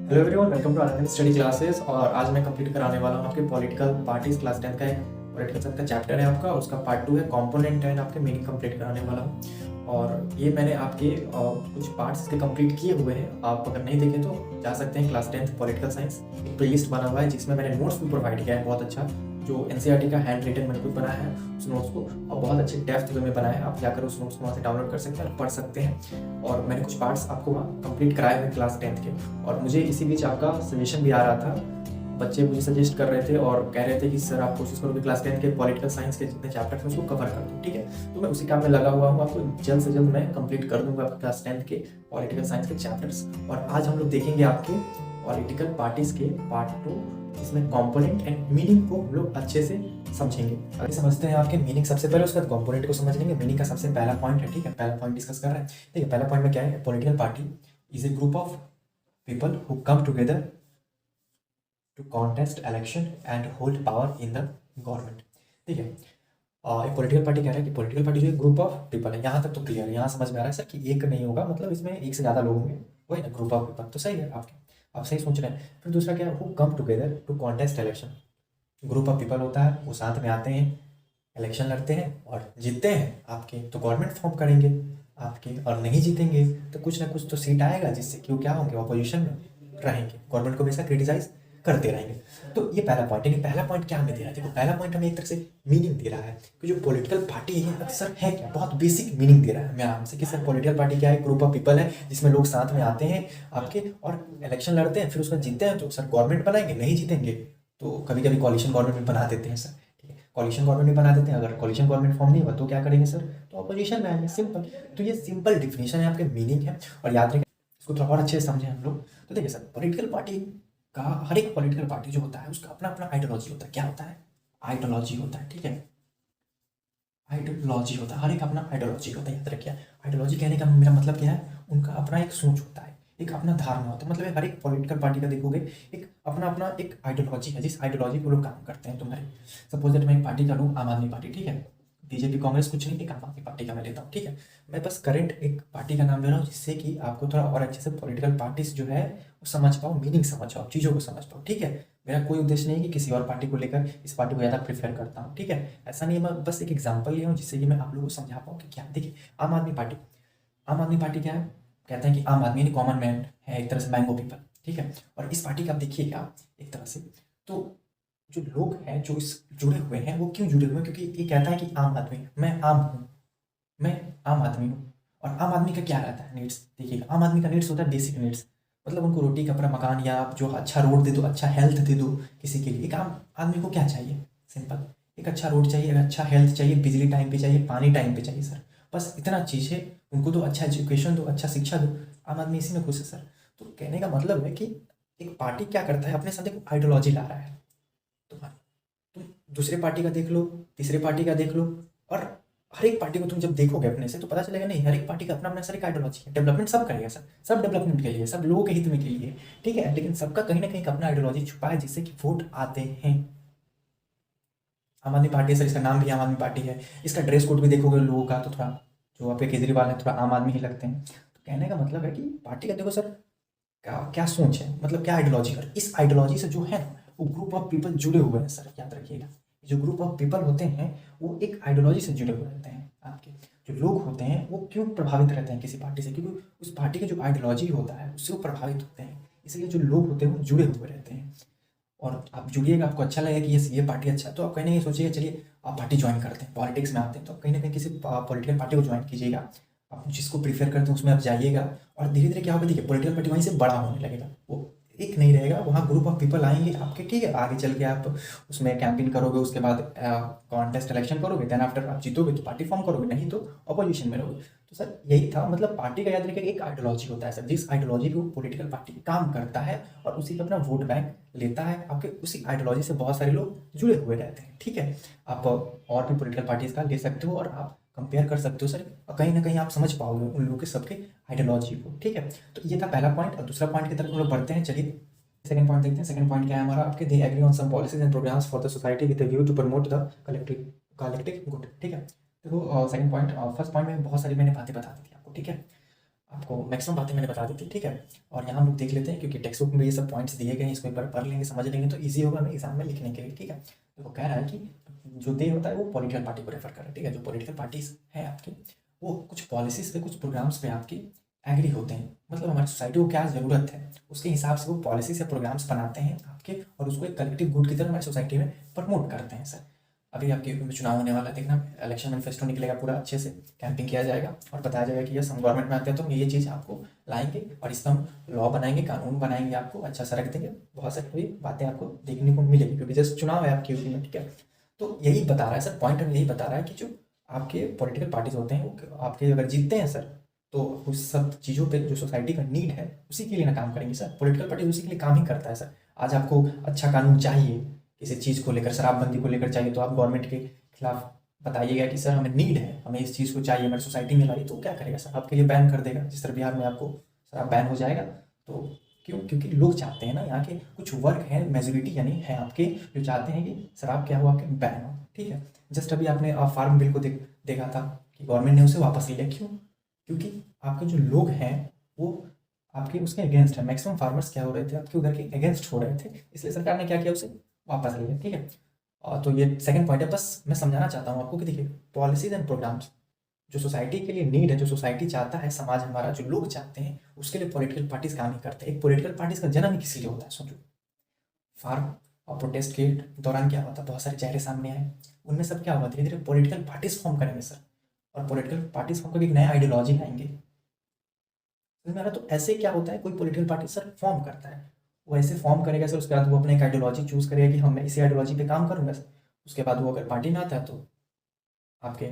Hello everyone, welcome to Anand study classes. और आज मैं कंप्लीट कराने वाला हूँ आपके पॉलिटिकल पार्टीज क्लास 10 का एक पॉलिटिकल साइंस का चैप्टर है आपका, उसका पार्ट 2 है कंपोनेंट एंड आपके मीनिंग कंप्लीट कराने वाला हूँ। और ये मैंने आपके कुछ पार्ट्स इसके कंप्लीट किए हुए हैं। आप अगर नहीं देखे तो जा सकते हैं। क्लास 10 पॉलिटिकल साइंस एक प्लेलिस्ट बना हुआ है जिसमें मैंने नोट्स भी प्रोवाइड किया है बहुत अच्छा, जो एनसीईआरटी का हैंड रिटन मैंने खुद बनाया है उस नोट्स को, और बहुत अच्छे डेप्थ वे में बनाया है। आप जाकर उस नोट्स को वहाँ से डाउनलोड कर सकते हैं और पढ़ सकते हैं। और मैंने कुछ पार्ट्स आपको वहाँ कंप्लीट कराए हुए क्लास 10 के। और मुझे इसी बीच आपका सजेशन भी आ रहा था, बच्चे मुझे सजेस्ट कर रहे थे और कह रहे थे कि सर आप कोशिश करो कि क्लास 10 के पॉलिटिकल साइंस के जितने चैप्टर्स हैं उसको कवर कर दूँ। ठीक है, तो मैं उसी काम में लगा हुआ हूँ। आपको जल्द से जल्द मैं कंप्लीट कर दूंगा क्लास 10 के पॉलिटिकल साइंस के चैप्टर्स। और आज हम लोग देखेंगे आपके पॉलिटिकल पार्टीज के पार्ट 2, इसमें कंपोनेंट एंड मीनिंग को हम लोग अच्छे से समझेंगे। अभी समझते हैं आपके मीनिंग सबसे पहले, उसके बाद कंपोनेंट को समझ लेंगे। मीनिंग का सबसे पहला पॉइंट है, ठीक है, पहला पॉइंट डिस्कस कर रहे हैं। ठीक है, पहला पॉइंट में क्या है? Political party is a group of people who come together to contest election and hold power in the government. ठीक है, एक पॉलिटिकल पार्टी कह रहा है कि पॉलिटिकल पार्टी जो है ग्रुप ऑफ पीपल है। यहाँ तक तो क्लियर है, यहाँ समझ में आ रहा है सर कि एक नहीं होगा, मतलब इसमें एक से ज़्यादा लोग होंगे, वही ना, ग्रुप ऑफ पीपल। तो सही है, आप सही सोच रहे हैं। फिर दूसरा क्या है? Who come together to contest election. Group of people होता है, वो साथ में आते हैं, इलेक्शन लड़ते हैं और जीतते हैं आपके तो गवर्नमेंट फॉर्म करेंगे आपके, और नहीं जीतेंगे तो कुछ ना कुछ तो सीट आएगा जिससे कि वो क्या होंगे, अपोजिशन में रहेंगे, गवर्नमेंट को हमेशा क्रिटिसाइज करते रहेंगे। तो ये पहला पॉइंट है। पहला पॉइंट क्या हमें दे रहा है? देखो, पहला पॉइंट हमें एक तरह से मीनिंग दे रहा है कि जो पॉलिटिकल पार्टी है अक्सर है क्या, बहुत बेसिक मीनिंग दे रहा है हमें आराम से कि सर पॉलिटिकल पार्टी क्या है? ग्रुप ऑफ पीपल है जिसमें लोग साथ में आते हैं आपके और इलेक्शन लड़ते हैं, फिर उसमें जीतते हैं तो सर गवर्नमेंट बनाएंगे, नहीं जीतेंगे तो कभी कभी कॉलिशन गवर्नमेंट बना देते हैं सर। ठीक है, कॉलिशन गवर्नमेंट बना देते हैं। अगर कॉलिशन गवर्नमेंट फॉर्म नहीं हुआ तो क्या करेंगे सर? तो अपोजिशन में आएंगे, सिंपल। तो ये सिंपल डिफिनेशन है, आपके मीनिंग है। और याद रखें, इसको थोड़ा और अच्छे से समझें हम लोग। तो देखिए सर, पॉलिटिकल पार्टी का, हर एक पॉलिटिकल पार्टी जो होता है उसका अपना अपना आइडियोलॉजी होता है। क्या होता है? आइडियोलॉजी होता है। ठीक है, आइडियोलॉजी होता है, हर एक अपना आइडियोलॉजी होता है। याद रखिए, आइडियोलॉजी कहने का मेरा मतलब क्या है? उनका अपना एक सोच होता है, एक अपना धारणा होता है। मतलब हर एक पॉलिटिकल पार्टी का देखोगे एक अपना अपना एक आइडियोलॉजी है, जिस आइडियोलॉजी को लोग काम करते हैं। तुम्हारे सपोज दैट मैं एक पार्टी का लूँ, आम आदमी पार्टी। ठीक है, बीजेपी कांग्रेस कुछ नहीं, एक आम आदमी पार्टी का मैं लेता हूँ। ठीक है, मैं बस करंट एक पार्टी का नाम ले रहा हूँ जिससे कि आपको थोड़ा और अच्छे से पॉलिटिकल पार्टीज जो है वो समझ पाओ, मीनिंग समझ पाओ, चीज़ों को समझ पाओ। ठीक है, मेरा कोई उद्देश्य नहीं है कि किसी और पार्टी को लेकर इस पार्टी को ज़्यादा प्रेफर करता हूँ। ठीक है, ऐसा नहीं है, मैं बस एक एग्जांपल लिया हूँ जिससे कि मैं आप लोगों को समझा पाऊँ कि क्या। देखिए, आम आदमी पार्टी, आम आदमी पार्टी क्या है? कहते हैं कि आम आदमी यानी कॉमन मैन है, एक तरह से मैंगो पीपल। ठीक है, और इस पार्टी का आप देखिएगा एक तरह से, तो जो लोग हैं जो इस जुड़े हुए हैं वो क्यों जुड़े हुए हैं? क्योंकि ये कहता है कि आम आदमी, मैं आम हूँ, मैं आम आदमी हूँ। और आम आदमी का क्या रहता है? नीड्स। देखिएगा, आम आदमी का नीड्स होता है बेसिक नीड्स, मतलब उनको रोटी कपड़ा मकान, या आप जो अच्छा रोड दे दो, अच्छा हेल्थ दे दो किसी के लिए। एक आम आदमी को क्या चाहिए? सिंपल, एक अच्छा रोड चाहिए, एक अच्छा हेल्थ चाहिए, बिजली टाइम पे चाहिए, पानी टाइम पे चाहिए सर। बस इतना चीज़ है। उनको दो अच्छा एजुकेशन, दो अच्छा शिक्षा दो, आम आदमी इसी में खुश है सर। तो कहने का मतलब है कि एक पार्टी क्या करता है, अपने साथ एक आइडियोलॉजी ला रहा है तुम्हारी। तुम दूसरे पार्टी का देख लो, तीसरे पार्टी का देख लो, और हर एक पार्टी को तुम जब देखोगे अपने से तो पता चलेगा नहीं, हर एक पार्टी का अपना अपना सर एक आइडियोलॉजी है। डेवलपमेंट सब करेगा सर, सब डेवलपमेंट के लिए, सब लोगों के हित में के लिए। ठीक है, लेकिन सबका कहीं ना कहीं अपना आइडियोलॉजी छुपा है जिससे कि वोट आते हैं। आम आदमी पार्टी सर, इसका नाम भी आम आदमी पार्टी है, इसका ड्रेस कोड भी देखोगे लोगों का तो थोड़ा, जो आपके केजरीवाल हैं थोड़ा आम आदमी ही लगते हैं। तो कहने का मतलब है कि पार्टी का देखो सर क्या क्या सोच है, मतलब क्या आइडियोलॉजी कर, इस आइडियोलॉजी से जो है ना वो ग्रुप ऑफ पीपल जुड़े हुए हैं सर। याद रखिएगा, जो ग्रुप ऑफ पीपल होते हैं वो एक आइडियोलॉजी से जुड़े हुए रहते हैं। आपके जो लोग होते हैं वो क्यों प्रभावित रहते हैं किसी पार्टी से? क्योंकि उस पार्टी का जो आइडियोलॉजी होता है उससे वो प्रभावित होते हैं, इसलिए जो लोग होते हैं वो जुड़े हुए रहते हैं। और आप जुड़िएगा, आपको अच्छा लगेगा कि ये पार्टी अच्छा है, तो आप कहीं ना कहीं सोचिएगा चलिए आप पार्टी ज्वाइन करते हैं, पॉलिटिक्स में आते हैं, तो आप कहीं ना कहीं किसी पॉलिटिकल पार्टी को ज्वाइन कीजिएगा। आप जिसको प्रीफर करते हैं उसमें आप जाइएगा, और धीरे धीरे क्या होगा, देखिए पॉलिटिकल पार्टी वहीं से बड़ा होने लगेगा, वो एक नहीं रहेगा, वहाँ ग्रुप ऑफ पीपल आएंगे आपके। ठीक है, आगे चल के आप उसमें कैंपेन करोगे, उसके बाद कॉन्टेस्ट इलेक्शन करोगे, देन आफ्टर आप जीतोगे तो पार्टी फॉर्म करोगे, नहीं तो अपोजिशन में रहोगे। तो सर यही था, मतलब पार्टी का याद रखिए एक आइडियोलॉजी होता है सर, जिस आइडियोलॉजी पे पॉलिटिकल पार्टी काम करता है और उसी पे अपना वोट बैंक लेता है। आपके उसी आइडियोलॉजी से बहुत सारे लोग जुड़े हुए रहते हैं। ठीक है, आप और भी पॉलिटिकल पार्टीज का ले सकते हो और आप कंपेयर कर सकते हो सर, कहीं ना कहीं आप समझ पाओगे उन लोगों के सबके आइडियोलॉजी को। ठीक है, तो ये था पहला पॉइंट। और दूसरा पॉइंट की तरफ हम लोग बढ़ते हैं, चलिए सेकंड पॉइंट देखते हैं। सेकंड पॉइंट क्या है हमारा? आपके they agree on some policies and programmes for the society with a view to promote the collective good. ठीक है, देखो सेकंड पॉइंट, फर्स्ट पॉइंट में बहुत सारी मैंने बातें बता दी थी आपको। ठीक है, आपको मैक्सिमम बातें मैंने बता दी थी, ठीक है। और यहाँ हम लोग देख लेते हैं, क्योंकि टेक्स्ट बुक में ये सब पॉइंट्स दिए गए हैं, इसको एक बार पढ़ लेंगे, समझ लेंगे तो ईजी होगा हमें एग्जाम में लिखने के लिए, ठीक है। तो वो कह रहा है कि जो दे होता है वो पॉलिटिकल पार्टी को रेफर कर रहा है, ठीक है। जो पॉलिटिकल पार्टीज हैं आपकी, वो कुछ पॉलिसीज पे, कुछ प्रोग्राम्स पे आपकी एग्री होते हैं, मतलब हमारी सोसाइटी को क्या ज़रूरत है उसके हिसाब से वो पॉलिसीज या प्रोग्राम्स बनाते हैं आपके, और उसको एक कलेक्टिव गुड की तरह हमारी सोसाइटी में प्रमोट करते हैं सर। अभी आपके चुनाव होने वाला है, देखना इलेक्शन मैनिफेस्टो निकलेगा, पूरा अच्छे से कैंपिंग किया जाएगा और बताया जाएगा कि यस हम गवर्नमेंट में आते हैं तो हम ये चीज़ आपको लाएंगे और इस पर हम लॉ बनाएंगे, कानून बनाएंगे, आपको अच्छा सा रख देंगे, बहुत सारी बातें आपको देखने को मिलेगी, क्योंकि जैसे चुनाव है आपके यूपी में, ठीक है। तो यही बता रहा है सर, पॉइंट यही बता रहा है कि जो आपके पॉलिटिकल पार्टीज होते हैं वो आपके अगर जीतते हैं सर, तो उस सब चीज़ों पे जो सोसाइटी का नीड है उसी के लिए ना काम करेंगे सर। पॉलिटिकल पार्टी उसी के लिए काम ही करता है सर। आज आपको अच्छा कानून चाहिए किसी चीज़ को लेकर, शराबबंदी को लेकर चाहिए, तो आप गवर्नमेंट के खिलाफ बताइएगा कि सर हमें नीड है, हमें इस चीज़ को चाहिए, हमारी सोसाइटी में लाई, तो क्या करेगा सर, आपके लिए बैन कर देगा। जिस तरह बिहार में आपको शराब बैन हो जाएगा, तो क्यों? क्योंकि लोग चाहते हैं ना, यहाँ के कुछ वर्ग हैं, मेजोरिटी यानी है आपके, जो चाहते हैं कि शराब क्या हो आपके बैन हो, ठीक है। जस्ट अभी आपने फार्म बिल को देखा था कि गवर्नमेंट ने उसे वापस लिया, क्यों? क्योंकि आपके जो लोग हैं वो आपके उसके अगेंस्ट है, मैक्सिमम फार्मर्स क्या हो रहे थे आपके उधर के अगेंस्ट हो रहे थे, इसलिए सरकार ने क्या किया, उसे वापस लिया, ठीक है। और तो ये सेकंड पॉइंट है, बस मैं समझाना चाहता हूँ आपको कि देखिए पॉलिसीज एंड प्रोग्राम्स जो सोसाइटी के लिए नीड है, जो सोसाइटी चाहता है, समाज हमारा जो लोग चाहते हैं, उसके लिए पॉलिटिकल पार्टीज काम ही करते हैं। एक पॉलिटिकल पार्टीज का जन्म ही किस लिए होता है, सोचो। फार्म और प्रोटेस्ट के दौरान क्या होता है, बहुत सारे चेहरे सामने आए, उनमें सब क्या होगा, धीरे धीरे पॉलिटिकल पार्टीज फॉर्म करेंगे सर, और पॉलिटिकल पार्टीज फॉर्म करके एक नया आइडियोलॉजी लाएंगे। तो ऐसे क्या होता है, कोई पॉलिटिकल पार्टी सर फॉर्म करता है, वो ऐसे फॉर्म करेगा सर, उसके बाद वो अपने एक आइडियोलॉजी चूज करेगा कि हम मैं इसी आइडियोलॉजी पे काम करूंगा सर। उसके बाद वो अगर पार्टी में आता है तो आपके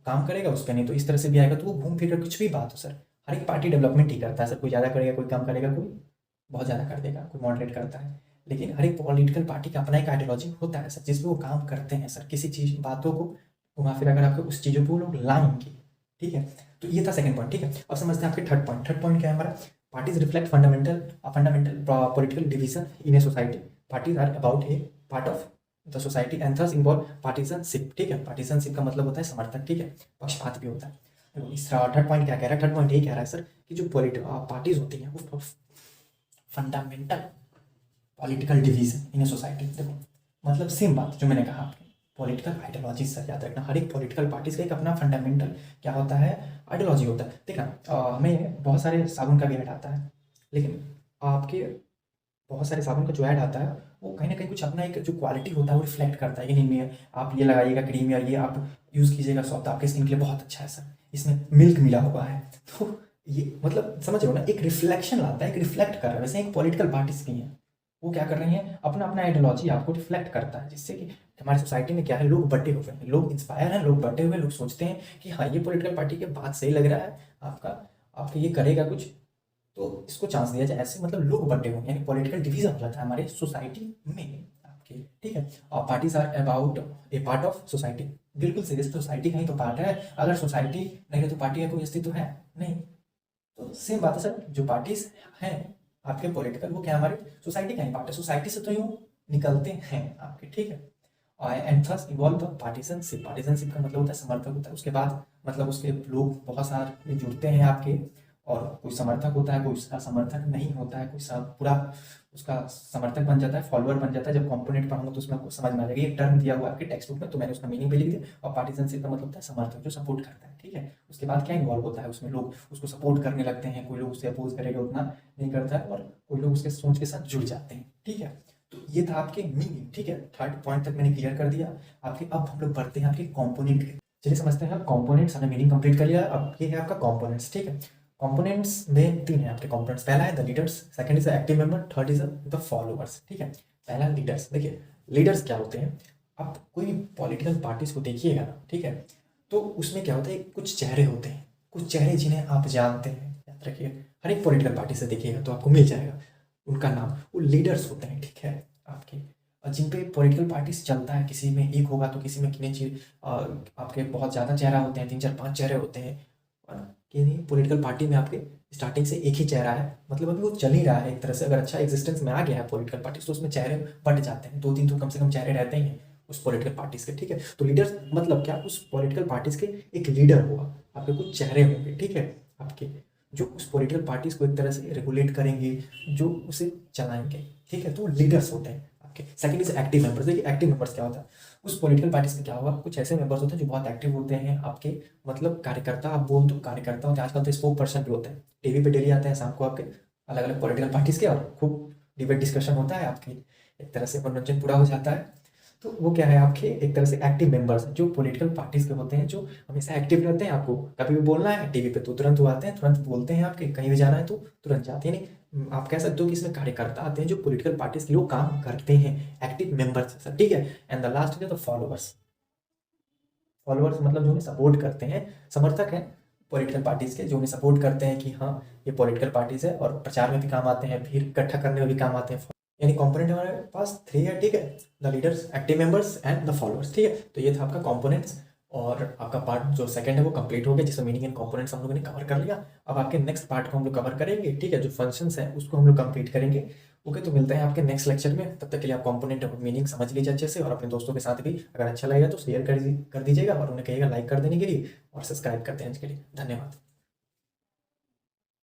काम करेगा उस पर, नहीं तो इस तरह से भी आएगा, तो वो घूम फिर कर कुछ भी बात हो सर। हर एक पार्टी डेवलपमेंट ही करता है सर, कोई ज़्यादा करेगा, कोई कम करेगा, कोई बहुत ज़्यादा कर देगा, कोई मॉडरेट करता है। लेकिन हर एक पॉलिटिकल पार्टी का अपना एक आइडियोलॉजी होता है सर, जिसपे वो काम करते हैं सर, किसी चीज़ बातों को घुमा फिर अगर आपको उस चीज़ों को वो लोग लाएंगे, ठीक है। तो ये था सेकंड पॉइंट, ठीक है। अब समझते हैं आपके थर्ड पॉइंट। थर्ड पॉइंट क्या है हमारा, parties reflect fundamental political division in a society, parties are about a part of the society and thus involve partisanship, ठीक है। पार्टीजनशिप का मतलब होता है समर्थक, ठीक है, पक्षपात भी होता है। तो इस थर्ड पॉइंट क्या कह रहा है, थर्ड पॉइंट यही कह रहा है सर कि जो पार्टीज होती हैं वो fundamental political division in a society, देखो मतलब सेम बात जो मैंने कहा आपकी पॉलिटिकल आइडियोलॉजी सर, याद रखना हर एक पॉलिटिकल पार्टीज का एक अपना फंडामेंटल क्या होता है, आइडियोलॉजी होता है। देखना हमें बहुत सारे साबुन का भी ऐड आता है, लेकिन आपके बहुत सारे साबुन का जो ऐड आता है वो कहीं ना कहीं कुछ अपना एक जो क्वालिटी होता है वो रिफ्लेक्ट करता है कि नहीं मैं आप ये लगाइएगा क्रीम या ये आप यूज़ कीजिएगा सॉफ्ट, आपके स्किन के लिए बहुत अच्छा है सर, इसमें मिल्क मिला हुआ है, तो ये मतलब समझ रहे हो ना, एक रिफ्लेक्शन लाता है, एक रिफ्लेक्ट कर रहा है। वैसे एक पॉलिटिकल पार्टीज भी हैं, वो क्या कर रही हैं, अपना अपना आइडियोलॉजी आपको रिफ्लेक्ट करता है, जिससे कि हमारी सोसाइटी में क्या है, लोग बटे हुए हैं, लोग इंस्पायर हैं, लोग बटे हुए, लोग सोचते हैं कि हाँ ये पॉलिटिकल पार्टी की बात सही लग रहा है, आपका ये करेगा कुछ, तो इसको चांस दिया जाए। ऐसे मतलब लोग बटे हुए यानी पॉलिटिकल डिवीजन हो जाता है हमारे सोसाइटी में आपके, ठीक है। और parties are about a part of society, बिल्कुल सीरियस, सोसाइटी का ही तो पार्ट है, अगर सोसाइटी नहीं है तो पार्टी का कोई अस्तित्व है नहीं। तो सेम बात है सर, जो पार्टीज हैं आपके पॉलिटिकल, वो क्या हमारे सोसाइटी का ही पार्ट है, सोसाइटी से तो यूँ निकलते हैं आपके, ठीक है। And thus involve the partisanship, partisanship का मतलब होता है समर्थक होता है, उसके बाद मतलब उसके लोग बहुत सारे जुड़ते हैं आपके, और कोई समर्थक होता है, कोई उसका समर्थक नहीं होता है, कोई पूरा उसका समर्थक बन जाता है, फॉलोअर बन जाता है। जब कंपोनेंट पढ़ूंगा तो उसमें आपको समझ में आ जाएगा, एक टर्म दिया हुआ है आपके टेक्स्ट बुक में, तो मैंने उसका मीनिंग भी लिख दिया। और पार्टीजनशिप का मतलब होता है समर्थक, जो सपोर्ट करता है, ठीक है। उसके बाद क्या इन्वॉल्व होता है उसमें, लोग उसको सपोर्ट करने लगते हैं, कोई लोग उससे अपोज करेगा उतना नहीं करता है, और कोई लोग उसके सोच के साथ जुड़ जाते हैं, ठीक है। तो ये था आपके मीनिंग, ठीक है। थर्ड पॉइंट तक मैंने क्लियर कर दिया आपके। अब हम लोग बढ़ते हैं आपके कॉम्पोनेंट के, चलिए समझते हैं। कॉम्पोनेंट्स हमने मीनिंग कंप्लीट कर लिया, अब ये है आपका कॉम्पोनेंट्स, ठीक है। कंपोनेंट्स में तीन है आपके कंपोनेंट्स, पहला है the leaders, second is the active member, third is the followers, ठीक है। पहला लीडर्स, देखिए लीडर्स क्या होते हैं, आप कोई भी पॉलिटिकल पार्टीज को देखिएगा ना, ठीक है, तो उसमें क्या होता है, कुछ चेहरे होते हैं, कुछ चेहरे जिन्हें आप जानते हैं, याद रखिए हर एक पॉलिटिकल पार्टी से देखिएगा तो आपको मिल जाएगा उनका नाम, वो लीडर्स होते हैं, ठीक है आपके, जिन पे पॉलिटिकल पार्टीज चलता है, किसी में एक होगा तो किसी में कितने आपके बहुत ज़्यादा चेहरा होते हैं, 3 4 5 चेहरे होते हैं, कि नहीं पॉलिटिकल पार्टी में आपके स्टार्टिंग से एक ही चेहरा है, मतलब अभी वो चल ही रहा है एक तरह से, अगर अच्छा एग्जिस्टेंस में आ गया है पॉलिटिकल पार्टी तो उसमें चेहरे बट जाते हैं, 2 3 तो कम से कम चेहरे रहते ही हैं उस पॉलिटिकल पार्टीज के, ठीक है। तो लीडर्स मतलब क्या, उस पॉलिटिकल पार्टीज के एक लीडर होगा, आपके कुछ चेहरे होंगे, ठीक है आपके, जो उस पॉलिटिकल पार्टीज को एक तरह से रेगुलेट करेंगे, जो उसे चलाएंगे, ठीक है। तो लीडर्स होते हैं आपके। Second is active members. देखिए एक्टिव मेंबर्स क्या होता है, उस पॉलिटिकल पार्टीज में क्या होगा, कुछ ऐसे मेंबर्स होते हैं जो बहुत एक्टिव होते हैं आपके, मतलब कार्यकर्ता, आप बोल दो कार्यकर्ता होते हैं। आजकल तो स्पोक पर्सन भी होते हैं, टीवी पे डेली आते हैं शाम को आपके, अलग अलग पॉलिटिकल पार्टीज के, और खूब डिबेट डिस्कशन होता है आपकी, एक तरह से मनोरंजन पूरा हो जाता है। तो वो क्या है आपके एक तरह से एक्टिव मेंबर्स जो पॉलिटिकल पार्टीज के होते हैं, जो हमेशा एक्टिव रहते हैं। आपको कभी भी बोलना है टीवी पे तो तुरंत वो आते हैं, तुरंत बोलते हैं। आपके कहीं भी जाना है तो तुरंत जाते हैं। नहीं, आप कह सकते हो कि इसमें कार्यकर्ता आते हैं जो पॉलिटिकल पार्टीज के लिए काम करते हैं, एक्टिव मेंबर्स, ठीक है। And the last is the followers. Followers मतलब जो उन्हें सपोर्ट करते हैं, समर्थक हैं पॉलिटिकल पार्टीज के, जो उन्हें सपोर्ट करते हैं कि हाँ ये पॉलिटिकल पार्टीज है, और प्रचार में भी काम आते हैं, भीड़ इकट्ठा करने में भी काम आते हैं। यानी कंपोनेंट हमारे पास 3 है, ठीक है। The leaders, active members and the followers, ठीक है। तो ये था आपका कंपोनेंट्स, और आपका पार्ट जो सेकंड है वो कंप्लीट हो गया, जिसमें मीनिंग एंड कंपोनेंट्स हम लोगों ने कवर कर लिया। अब आपके नेक्स्ट पार्ट को हम लोग कवर करेंगे, ठीक है। जो फंक्शंस हैं उसको हम लोग कंप्लीट करेंगे। ओके, तो मिलते हैं आपके नेक्स्ट लेक्चर में। तब तक के लिए आप कंपोनेंट और मीनिंग समझ लीजिए अच्छे से, और अपने दोस्तों के साथ भी अगर अच्छा लगेगा तो शेयर कर दीजिएगा, और उन्हें कहिएगा लाइक कर देने के लिए, और सब्सक्राइब कर देने के लिए। धन्यवाद।